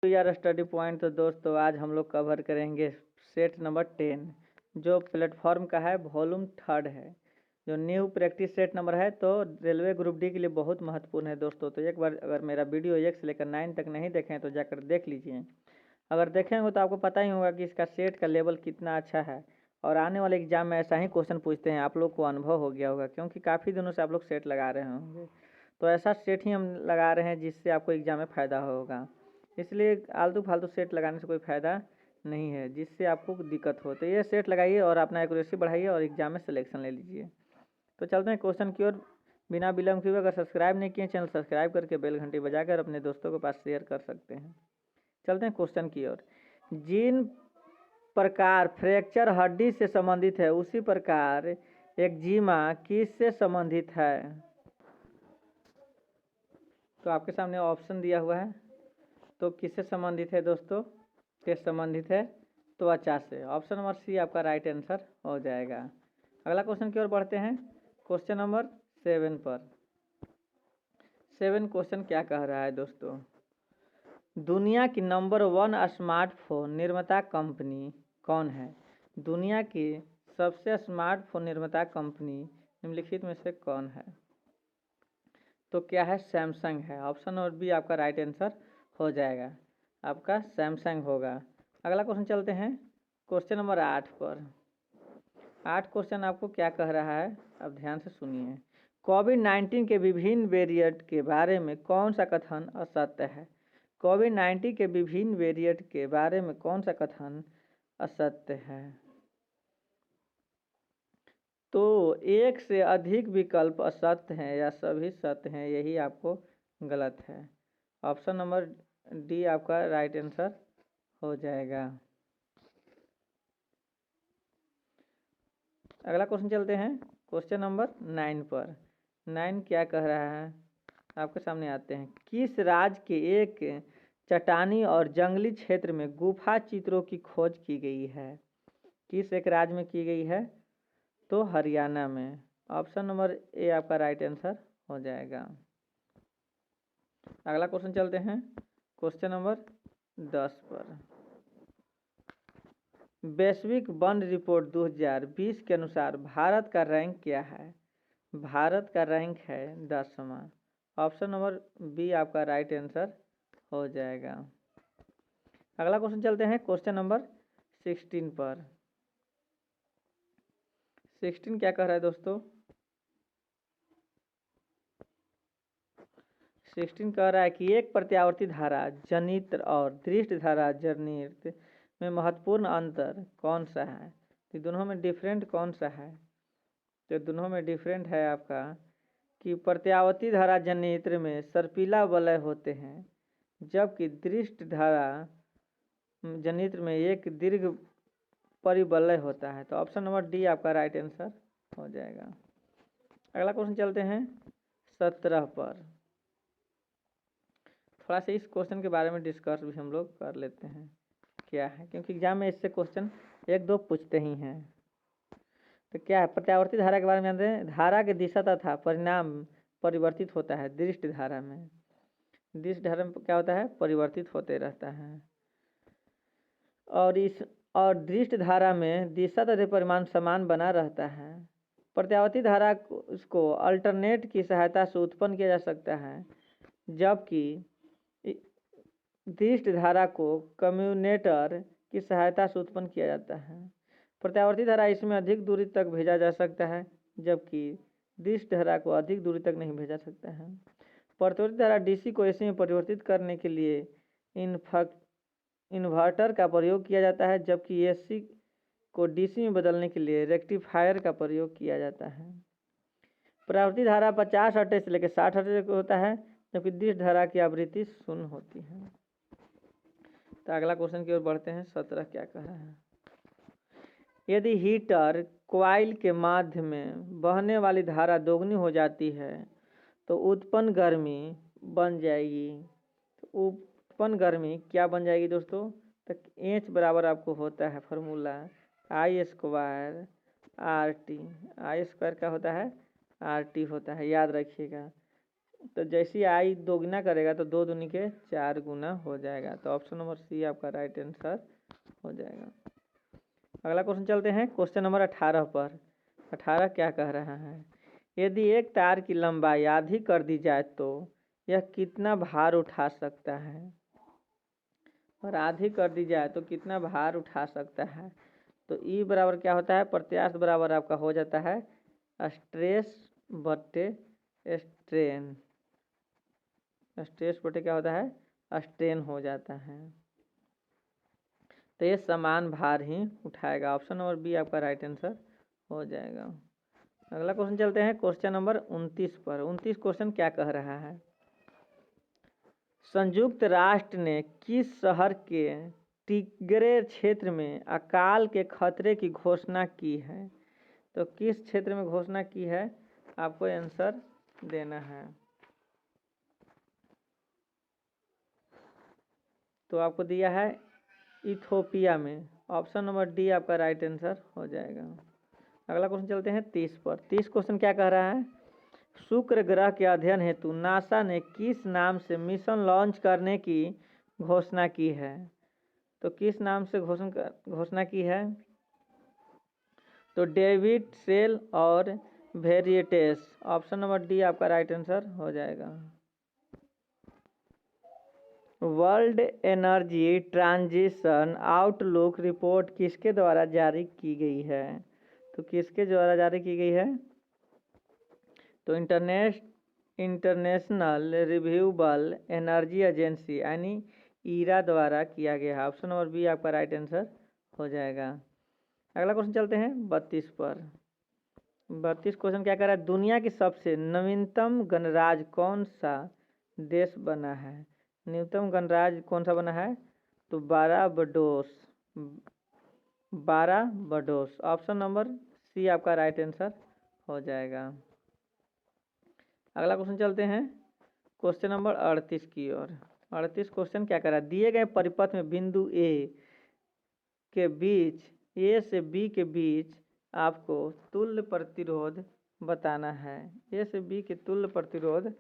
तो यार study point तो दोस्तों आज हम लोग कवर करेंगे सेट नंबर 10 जो प्लेटफॉर्म का है, वॉल्यूम 3 है, जो न्यू प्रैक्टिस सेट नंबर है। तो रेलवे ग्रुप डी के लिए बहुत महत्वपूर्ण है दोस्तों। तो एक बार अगर मेरा वीडियो 1 से लेकर 9 तक नहीं देखें तो जाकर देख लीजिए। अगर देखेंगे तो आपको पता ही होगा कि इसका सेट का लेवल कितना अच्छा है। और आने वाले एग्जाम में ऐसा ही क्वेश्चन पूछते हैं, आप लोग को अनुभव हो गया होगा क्योंकि काफ़ी दिनों से आप लोग सेट लगा रहे होंगे। तो ऐसा सेट ही हम लगा रहे हैं जिससे आपको एग्जाम में फ़ायदा होगा। इसलिए आलतू फालतू सेट लगाने से कोई फ़ायदा नहीं है जिससे आपको दिक्कत हो। तो ये सेट लगाइए और अपना एक्यूरेसी बढ़ाइए और एग्जाम में सिलेक्शन ले लीजिए। तो चलते हैं क्वेश्चन की ओर बिना विलम्ब किए। अगर सब्सक्राइब नहीं किए चैनल सब्सक्राइब करके बेल घंटी बजाकर अपने दोस्तों के पास शेयर कर सकते हैं। चलते हैं क्वेश्चन की ओर। जिन प्रकार फ्रैक्चर हड्डी से संबंधित है उसी प्रकार एक्जिमा किससे संबंधित है? तो आपके सामने ऑप्शन दिया हुआ है। तो किससे संबंधित है दोस्तों? किससे संबंधित है? त्वचा से। ऑप्शन नंबर सी आपका राइट आंसर हो जाएगा। अगला क्वेश्चन की ओर बढ़ते हैं। क्वेश्चन नंबर 7 पर। 7 क्वेश्चन क्या कह रहा है दोस्तों? दुनिया की नंबर 1 स्मार्टफोन निर्माता कंपनी कौन है? दुनिया की सबसे स्मार्टफोन निर्माता कंपनी निम्नलिखित में से कौन है? तो क्या है? सैमसंग है। ऑप्शन नंबर बी आपका राइट आंसर हो जाएगा, आपका सैमसंग होगा। अगला क्वेश्चन चलते हैं क्वेश्चन नंबर 8 पर। 8 क्वेश्चन आपको क्या कह रहा है, अब ध्यान से सुनिए। कोविड-19 के विभिन्न वेरिएंट के बारे में कौन सा कथन असत्य है? कोविड-19 के विभिन्न वेरिएंट के बारे में कौन सा कथन असत्य है? तो एक से अधिक विकल्प असत्य हैं या सभी सत्य हैं, यही आपको गलत है। ऑप्शन नंबर डी आपका राइट आंसर हो जाएगा। अगला क्वेश्चन चलते हैं क्वेश्चन नंबर 9 पर। 9 क्या कह रहा है आपके सामने आते हैं। किस राज्य के एक चट्टानी और जंगली क्षेत्र में गुफा चित्रों की खोज की गई है? किस एक राज्य में की गई है? तो हरियाणा में। ऑप्शन नंबर ए आपका राइट आंसर हो जाएगा। अगला क्वेश्चन चलते हैं क्वेश्चन नंबर 10 पर। वैश्विक वन रिपोर्ट 2020 के अनुसार भारत का रैंक क्या है? भारत का रैंक है 10वां। ऑप्शन नंबर बी आपका राइट आंसर हो जाएगा। अगला क्वेश्चन चलते हैं क्वेश्चन नंबर 16 पर। 16 क्या कह रहा है दोस्तों? 16 कह रहा है कि एक प्रत्यावर्ती धारा जनित्र और दृष्ट धारा जनित्र में महत्वपूर्ण अंतर कौन सा है? तो दोनों में डिफरेंट कौन सा है? तो दोनों में डिफरेंट है आपका कि प्रत्यावर्ती धारा जनित्र में सर्पिला वलय होते हैं, जबकि दृष्ट धारा जनित्र में एक दीर्घ परिवलय होता है। तो ऑप्शन नंबर डी आपका राइट आंसर हो जाएगा। अगला क्वेश्चन चलते हैं 17 पर। थोड़ा सा इस क्वेश्चन के बारे में डिस्कस भी हम लोग कर लेते हैं क्या है, क्योंकि एग्जाम में इससे क्वेश्चन 1-2 पूछते ही हैं। तो क्या है? प्रत्यावर्ती धारा के बारे में जानते हैं। धारा की दिशा तथा परिणाम परिवर्तित होता है दृष्ट धारा में। दृष्ट धारा में क्या होता है? परिवर्तित होते रहता है। और दृष्ट धारा में दिशा तथा परिमाण समान बना रहता है। प्रत्यावर्ती धारा को अल्टरनेट की सहायता से उत्पन्न किया जा सकता है, जबकि दृष्ट धारा को कम्यूटेटर की सहायता से उत्पन्न किया जाता है। प्रत्यावर्ती धारा इसमें अधिक दूरी तक भेजा जा सकता है, जबकि दृष्ट धारा को अधिक दूरी तक नहीं भेजा सकता है। प्रत्यावर्ती धारा डीसी को एसी में परिवर्तित करने के लिए इन्वर्टर का प्रयोग किया जाता है, जबकि एसी को डीसी में बदलने के लिए रेक्टिफायर का प्रयोग किया जाता है। प्रत्यावर्ती धारा 50 हर्ट्ज से लेकर 60 हर्ट्ज तक होता है, जबकि दृष्ट धारा की आवृत्ति 0 होती है। तो अगला क्वेश्चन की ओर बढ़ते हैं। 17 क्या कह रहा है? यदि हीटर कॉइल के माध्यम में बहने वाली धारा दोगुनी हो जाती है तो उत्पन्न गर्मी बन जाएगी। तो उत्पन्न गर्मी क्या बन जाएगी दोस्तों? तो एच बराबर आपको होता है formula I square R T. I square क्या होता है? आर टी होता है, याद रखिएगा। तो जैसे आई दोगुना करेगा तो 2 दूनी के 4 गुना हो जाएगा। तो ऑप्शन नंबर सी आपका राइट आंसर हो जाएगा। अगला क्वेश्चन चलते हैं क्वेश्चन नंबर 18 पर। 18 क्या कह रहा है, यदि एक तार की लंबाई आधी कर दी जाए तो यह कितना भार उठा सकता है। और आधी कर दी जाए तो कितना भार उठा सकता है। तो ई बराबर क्या होता है, प्रत्यास्थ बराबर आपका हो जाता है स्ट्रेस बटे स्ट्रेन। स्ट्रेस बटे क्या होता है, स्ट्रेन हो जाता है। तो ये समान भार ही उठाएगा। ऑप्शन नंबर बी आपका राइट आंसर हो जाएगा। अगला क्वेश्चन चलते हैं क्वेश्चन नंबर 29 पर। 29 क्वेश्चन क्या कह रहा है, संयुक्त राष्ट्र ने किस शहर के टिग्रे क्षेत्र में अकाल के खतरे की घोषणा की है। तो किस क्षेत्र में घोषणा की है, आपको आंसर देना है। तो आपको दिया है इथोपिया में। ऑप्शन नंबर डी आपका राइट आंसर हो जाएगा। अगला क्वेश्चन चलते हैं 30 पर। 30 क्वेश्चन क्या कह रहा है, शुक्र ग्रह के अध्ययन हेतु नासा ने किस नाम से मिशन लॉन्च करने की घोषणा की है। तो किस नाम से घोषणा की है, तो डेविड सेल और वेरिएटेस। ऑप्शन नंबर डी आपका राइट आंसर हो जाएगा। World energy transition outlook report किसके द्वारा जारी की गई है। तो किसके द्वारा जारी की गई है, तो इंटरनेशनल रिन्यूएबल एनर्जी एजेंसी यानी ईरा द्वारा किया गया है। ऑप्शन नंबर बी आपका राइट आंसर हो जाएगा। अगला क्वेश्चन चलते हैं 32 पर। 32 क्वेश्चन क्या कर रहा है, दुनिया की सबसे नवीनतम गणराज्य कौन सा देश बना है। न्यूनतम गणराज्य कौन सा बना है, तो बारबाडोस। ऑप्शन नंबर सी आपका राइट आंसर हो जाएगा। अगला क्वेश्चन चलते हैं क्वेश्चन नंबर 38 की ओर। 38 क्वेश्चन क्या कर रहा है, दिए गए परिपथ में बिंदु ए के बीच, ए से बी के बीच आपको तुल्य प्रतिरोध बताना है। ए से बी के तुल्य प्रतिरोध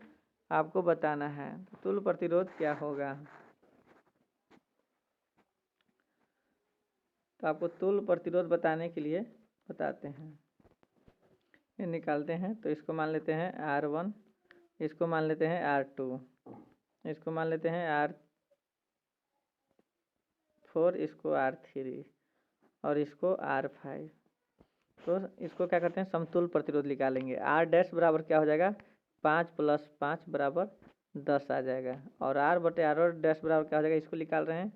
आपको बताना है। तुल्य प्रतिरोध क्या होगा, तो आपको तुल्य प्रतिरोध बताने के लिए बताते हैं। ये निकालते हैं, तो इसको मान लेते हैं R1, इसको मान लेते हैं R2, इसको मान लेते हैं R4, इसको R3 और इसको R5। तो इसको क्या करते हैं, समतुल्य प्रतिरोध निकालेंगे। R डैश बराबर क्या हो जाएगा, 5 + 5 बराबर 10 आ जाएगा। और R बटे R डैश बराबर क्या हो जाएगा, इसको निकाल रहे हैं,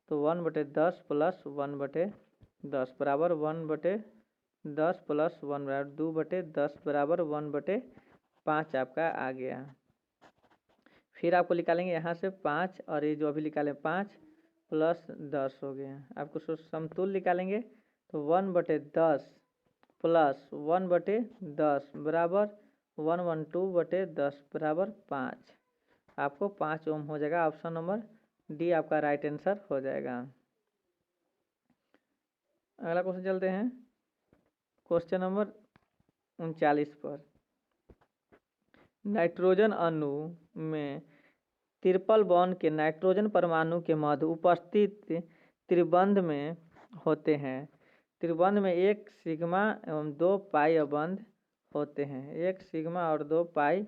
तो 1/10 + 1/10 बराबर 1/10 + 1 बराबर 2/10 बराबर 1/5 आपका आ गया। फिर आपको निकालेंगे यहाँ से 5, और ये जो अभी निकाले 5 + 10 हो गया। आपको समतुल्य निकालेंगे, तो 1/10 + 1/10 बराबर 112/10 बराबर 5। आपको 5 ओम हो जाएगा। ऑप्शन नंबर डी आपका राइट आंसर हो जाएगा। अगला क्वेश्चन चलते हैं क्वेश्चन नंबर 39 पर। नाइट्रोजन अणु में ट्रिपल बॉन्ड के नाइट्रोजन परमाणु के मध्य उपस्थित त्रिबंध में होते हैं। त्रिबंध में एक सिग्मा एवं 2 पाई अबंध होते हैं। एक सिग्मा और 2 पाई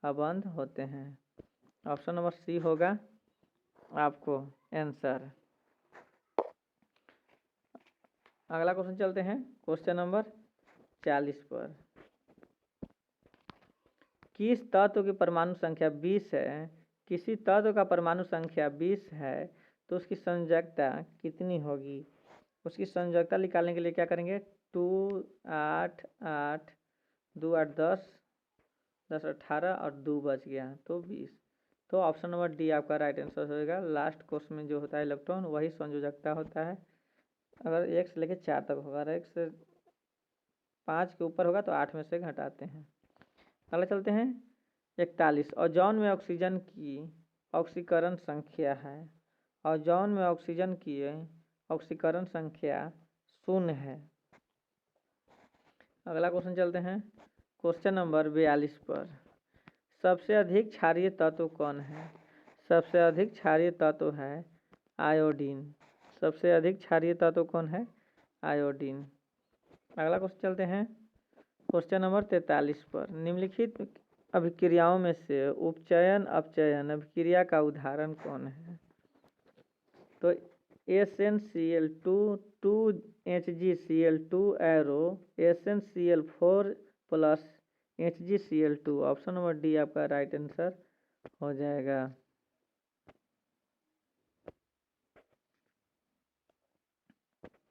अबंध होते हैं। ऑप्शन नंबर सी होगा आपको आंसर। अगला क्वेश्चन चलते हैं क्वेश्चन नंबर 40 पर। किस तत्व की परमाणु संख्या 20 है, किसी तत्व का परमाणु संख्या 20 है तो उसकी संयोजकता कितनी होगी। उसकी संयोजकता निकालने के लिए क्या करेंगे, 2 8 8 2 8 10 10 18 और 2 बच गया तो 20। तो ऑप्शन नंबर डी आपका राइट आंसर होगा। लास्ट कोर्स में जो होता है इलेक्ट्रॉन वही संयोजकता होता है। अगर 1 से लेकर 4 तक होगा, अगर 1 से 5 के ऊपर होगा तो 8 में से घटाते हैं। अगला चलते हैं 41। ओजोन में ऑक्सीजन की ऑक्सीकरण संख्या है। ओजोन में ऑक्सीजन की ऑक्सीकरण संख्या 0 है। अगला क्वेश्चन चलते हैं क्वेश्चन नंबर 42 पर। सबसे अधिक क्षारीय तत्व कौन है? सबसे अधिक क्षारीय तत्व है आयोडीन। सबसे अधिक क्षारीय तत्व कौन है? आयोडीन। अगला क्वेश्चन चलते हैं क्वेश्चन नंबर 43 पर। निम्नलिखित अभिक्रियाओं में से उपचयन अपचयन अभिक्रिया का उदाहरण कौन है? तो SnCl2 2HgCl2 arrow SnCl4 plus HgCl2। Option number D आपका राइट आंसर हो जाएगा।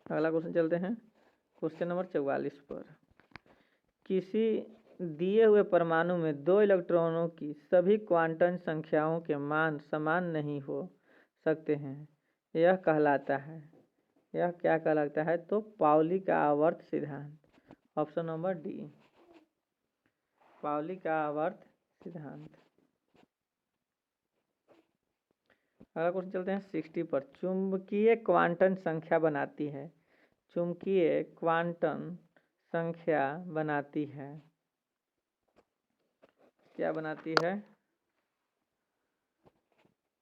अगला क्वेश्चन चलते हैं क्वेश्चन नंबर 44 पर। किसी दिए हुए परमाणु में दो इलेक्ट्रॉनों की सभी क्वांटम संख्याओं के मान समान नहीं हो सकते हैं, यह क्या कहलाता है? तो पाउली का आवर्त सिद्धांत। ऑप्शन नंबर डी पाउली का आवर्त सिद्धांत। अगला क्वेश्चन चलते हैं 60 पर। चुंबकीय क्वांटम संख्या बनाती है। चुंबकीय क्वांटम संख्या बनाती है, क्या बनाती है?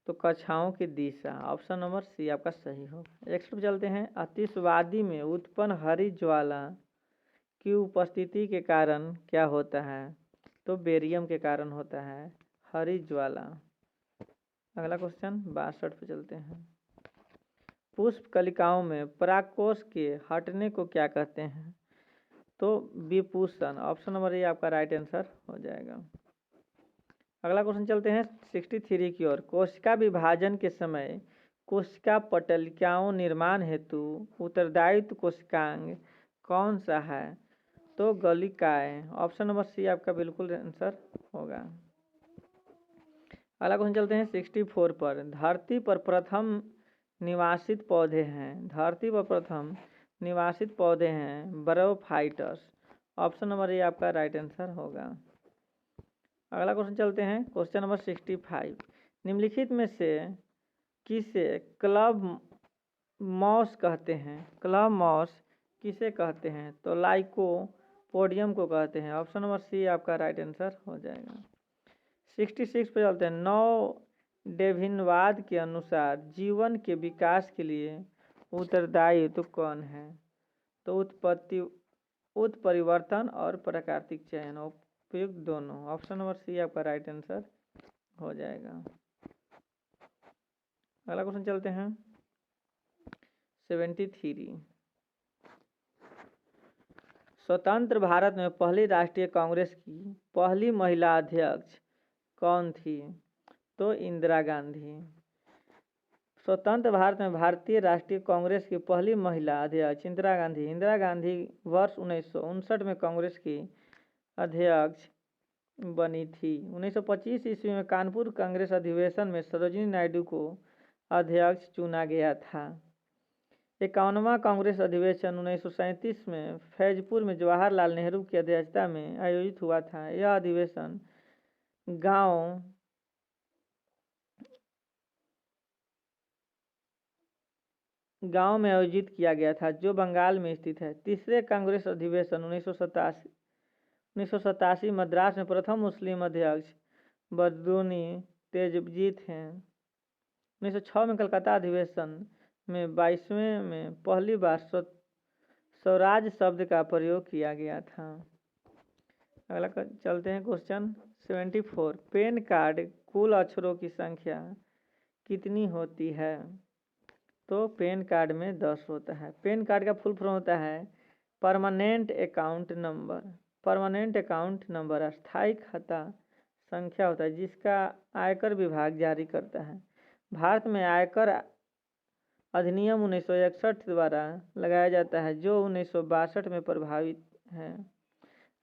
तो कक्षाओं की दिशा। ऑप्शन नंबर सी आपका सही हो। नेक्स्ट पे चलते हैं। आतिशबाजी में उत्पन्न हरी ज्वाला की उपस्थिति के कारण क्या होता है? तो बेरियम के कारण होता है हरी ज्वाला। अगला क्वेश्चन 62 पे चलते हैं। पुष्प कलिकाओं में परागकोश के हटने को क्या कहते हैं? तो विपुषण। ऑप्शन नंबर ए आपका राइट आंसर हो जाएगा। अगला क्वेश्चन चलते हैं 63 की ओर। कोशिका विभाजन के समय कोशिका पटलिकाओं निर्माण हेतु उत्तरदायित्व कोशिकांग कौन सा है? तो गलिकाएं। ऑप्शन नंबर सी आपका बिल्कुल आंसर होगा। अगला क्वेश्चन चलते हैं 64 पर। धरती पर प्रथम निवासित पौधे हैं। धरती पर प्रथम निवासित पौधे हैं ब्रायोफाइटस। ऑप्शन नंबर ए आपका राइट आंसर होगा। अगला क्वेश्चन चलते हैं क्वेश्चन नंबर 65। निम्नलिखित में से किसे क्लब मॉस कहते हैं? क्लब मॉस किसे कहते हैं? तो लाइकोपोडियम को कहते हैं। ऑप्शन नंबर सी आपका राइट आंसर हो जाएगा। 66 पे चलते हैं। नौ डेविनवाद के अनुसार जीवन के विकास के लिए उत्तरदायी तो कौन है? तो उत्परिवर्तन और प्राकृतिक चयन, उपयुक्त दोनों। ऑप्शन नंबर सी आपका राइट आंसर हो जाएगा। अगला क्वेश्चन चलते हैं 73। स्वतंत्र भारत में पहली राष्ट्रीय कांग्रेस की पहली महिला अध्यक्ष कौन थी? तो इंदिरा गांधी। स्वतंत्र भारत में भारतीय राष्ट्रीय कांग्रेस की पहली महिला अध्यक्ष इंदिरा गांधी। इंदिरा गांधी वर्ष 1959 में कांग्रेस की अध्यक्ष बनी थी। 1925 ईस्वी में कानपुर कांग्रेस अधिवेशन में सरोजिनी नायडू को अध्यक्ष चुना गया था। 51वां कांग्रेस अधिवेशन 1937 में फैजपुर में जवाहरलाल नेहरू की अध्यक्षता में आयोजित हुआ था। यह अधिवेशन गांव में आयोजित किया गया था, जो बंगाल में स्थित है। तीसरे कांग्रेस अधिवेशन 1987 मद्रास में प्रथम मुस्लिम अध्यक्ष बद्रुद्दीन तेजबजी थे। 1906 में कलकत्ता अधिवेशन में 22वें में पहली बार स्वराज शब्द का प्रयोग किया गया था। अगला चलते हैं क्वेश्चन 74। पैन कार्ड कुल अक्षरों की संख्या कितनी होती है? तो पैन कार्ड में 10 होता है। पैन कार्ड का फुल फॉर्म होता है permanent account number. Permanent account number अस्थायी खाता संख्या होता है जिसका आयकर विभाग जारी करता है। भारत में आयकर अधिनियम 1961 द्वारा लगाया जाता है, जो 1962 में प्रभावित है।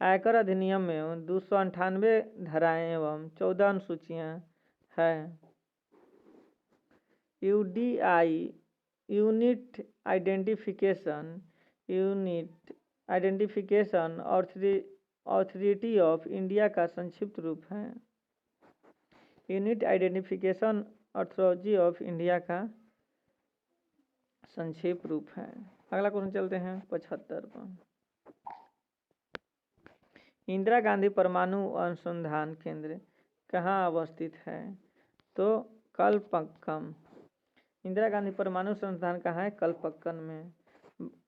आयकर अधिनियम में 298 धाराएं एवं 14 अनुसूचियां हैं। UDI unit identification authority of India का संक्षिप्त रूप है। Unit identification authority of India का संक्षिप्त रूप है। अगला क्वेश्चन चलते हैं 75 पर। इंदिरा गांधी परमाणु अनुसंधान केंद्र कहाँ अवस्थित है? तो कलपक्कम। इंदिरा गांधी परमाणु संस्थान कहाँ है? कलपक्कम में।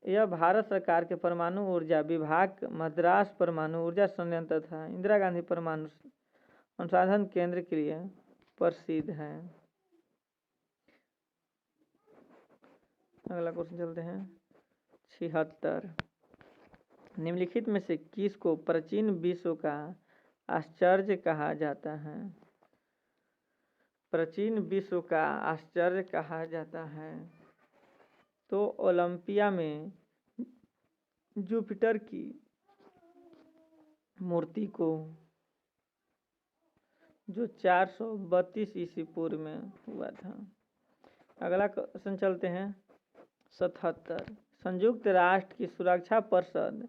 यह भारत सरकार के परमाणु ऊर्जा विभाग मद्रास परमाणु ऊर्जा संयंत्र तथा इंदिरा गांधी परमाणु अनुसंधान केंद्र के लिए प्रसिद्ध है। अगला क्वेश्चन चलते हैं 76। निम्नलिखित में से किसको प्राचीन विश्व का आश्चर्य कहा जाता है? प्राचीन विश्व का आश्चर्य कहा जाता है तो ओलंपिया में जुपिटर की मूर्ति को, जो 432 ईस्वी पूर्व में हुआ था। अगला क्वेश्चन चलते हैं 77। संयुक्त राष्ट्र की सुरक्षा परिषद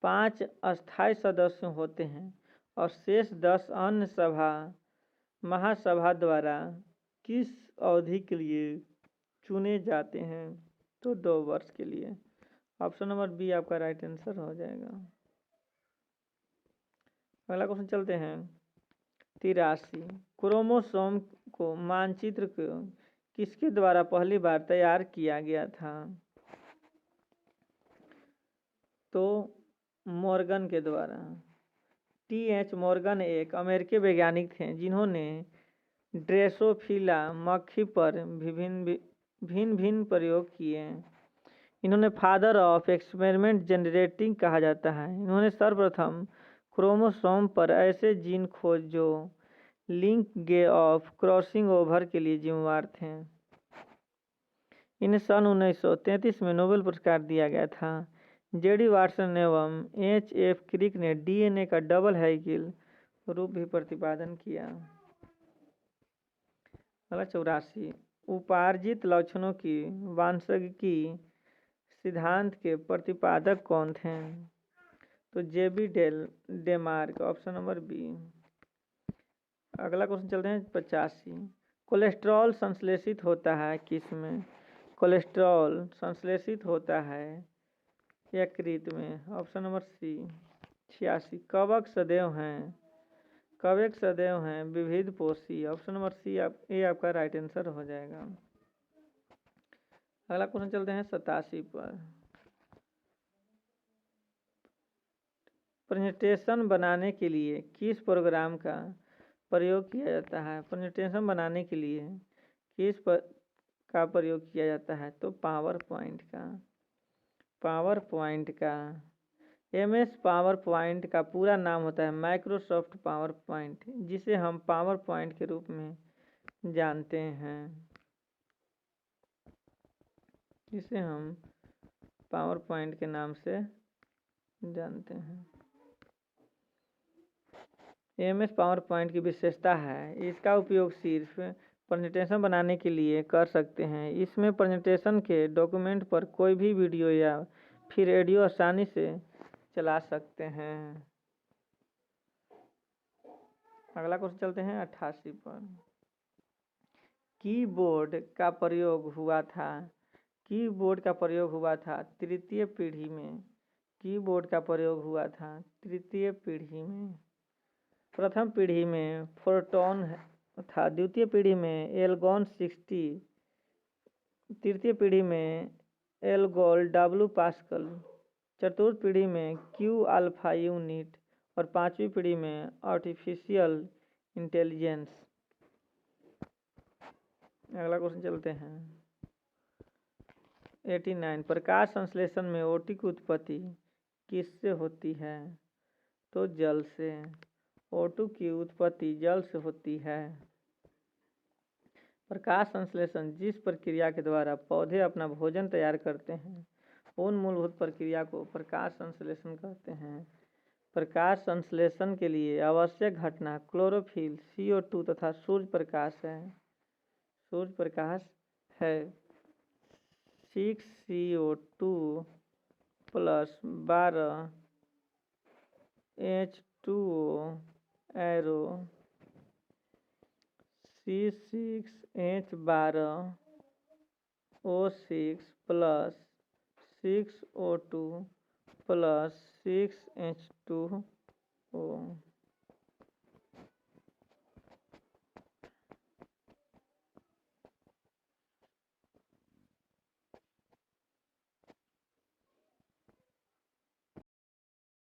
5 अस्थायी सदस्य होते हैं और शेष 10 अन्य महासभा द्वारा किस अवधि के लिए चुने जाते हैं? तो 2 वर्ष के लिए। ऑप्शन नंबर बी आपका राइट आंसर हो जाएगा। अगला क्वेश्चन चलते हैं 83। क्रोमोसोम को मानचित्र को किसके द्वारा पहली बार तैयार किया गया था? तो मॉर्गन के द्वारा। टी.एच. मॉर्गन एक अमेरिकी वैज्ञानिक थे जिन्होंने ड्रोसोफिला मक्खी पर भिन्न प्रयोग किए। इन्होंने फादर ऑफ एक्सपेरिमेंट जनरेटिंग कहा जाता है। इन्होंने सर्वप्रथम क्रोमोसोम पर ऐसे जीन खोज जो linkage of crossing over के लिए जिम्मेदार थे। इन्हें सन 1933 में नोबेल पुरस्कार दिया गया था। जेडी वाटसन एवं एच.एफ. क्रिक ने डीएनए का डबल हेलिकल रूप भी प्रतिपादन किया। अगला 84। उपार्जित लक्षणों की वांशिकी सिद्धांत के प्रतिपादक कौन थे? तो J B Demark. Option number B. अगला क्वेश्चन चलते हैं 85। कोलेस्ट्रॉल संश्लेषित होता है किसमें? कोलेस्ट्रॉल संश्लेषित होता है यकृत में। Option number C. 86। कवक सदैव हैं विविध पोषी। ऑप्शन नंबर सी ये आपका राइट आंसर हो जाएगा। अगला क्वेश्चन चलते हैं 87 पर। प्रेजेंटेशन बनाने के लिए किस प्रोग्राम का प्रयोग किया जाता है? प्रेजेंटेशन बनाने के लिए का प्रयोग किया जाता है? तो पावर पॉइंट का MS पावर पॉइंट का पूरा नाम होता है माइक्रोसॉफ्ट पावर पॉइंट, जिसे हम पावर पॉइंट के रूप में जानते हैं। जिसे हम पावर पॉइंट के नाम से जानते हैं। MS पावर पॉइंट की विशेषता है इसका उपयोग सिर्फ प्रेजेंटेशन बनाने के लिए कर सकते हैं। इसमें प्रेजेंटेशन के डॉक्यूमेंट पर कोई भी वीडियो या फिर ऑडियो आसानी से चला सकते हैं। अगला क्वेश्चन चलते हैं 88 पर। कीबोर्ड का प्रयोग हुआ था तृतीय पीढ़ी में। कीबोर्ड का प्रयोग हुआ था तृतीय पीढ़ी में। प्रथम पीढ़ी में फोर्ट्रॉन था, द्वितीय पीढ़ी में एल्गोन 60, तृतीय पीढ़ी में एल्गोल W पास्कल, चतुर्थ पीढ़ी में Q अल्फा यूनिट और पांचवी पीढ़ी में आर्टिफिशियल इंटेलिजेंस। अगला क्वेश्चन चलते हैं 89। प्रकाश संश्लेषण में O2 की उत्पत्ति किससे होती है? तो जल से। O2 की उत्पत्ति जल से होती है। प्रकाश संश्लेषण जिस प्रक्रिया के द्वारा पौधे अपना भोजन तैयार करते हैं उन मूलभूत प्रक्रिया को प्रकाश संश्लेषण कहते हैं। प्रकाश संश्लेषण के लिए आवश्यक घटना क्लोरोफिल, CO2 तथा सूर्य प्रकाश है। 6CO2 plus 12 H2O arrow C6H12O6 plus 6O2 plus 6H2O।